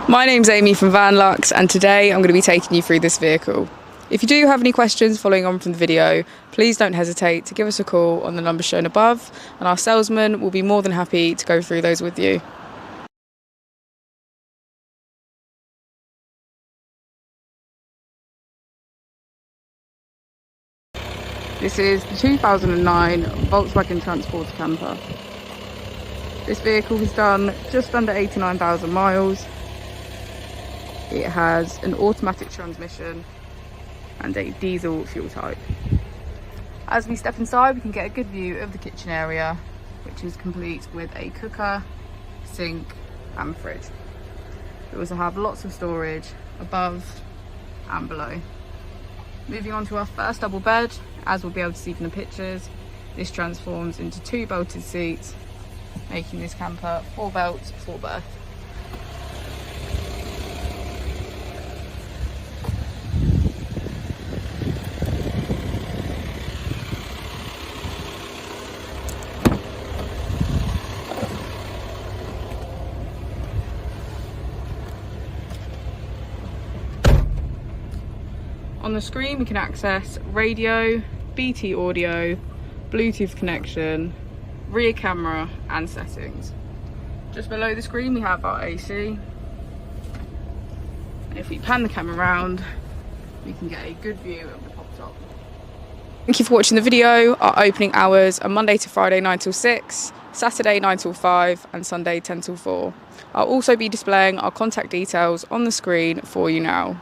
My name's Amy from Vanlux, and today I'm going to be taking you through this vehicle. If you do have any questions following on from the video, please don't hesitate to give us a call on the number shown above, and our salesman will be more than happy to go through those with you. This is the 2009 Volkswagen Transporter Camper. This vehicle has done just under 89,000 miles. It has an automatic transmission and a diesel fuel type. As we step inside, we can get a good view of the kitchen area, which is complete with a cooker, sink and fridge. We also have lots of storage above and below. Moving on to our first double bed, as we'll be able to see from the pictures, this transforms into 2 belted seats, making this camper 4 belts, 4 berth. On the screen we can access radio, BT audio, Bluetooth connection, rear camera and settings. Just below the screen we have our AC. And if we pan the camera around, we can get a good view of the pop top. Thank you for watching the video. Our opening hours are Monday to Friday 9 till 6, Saturday 9 till 5 and Sunday 10 till 4. I'll also be displaying our contact details on the screen for you now.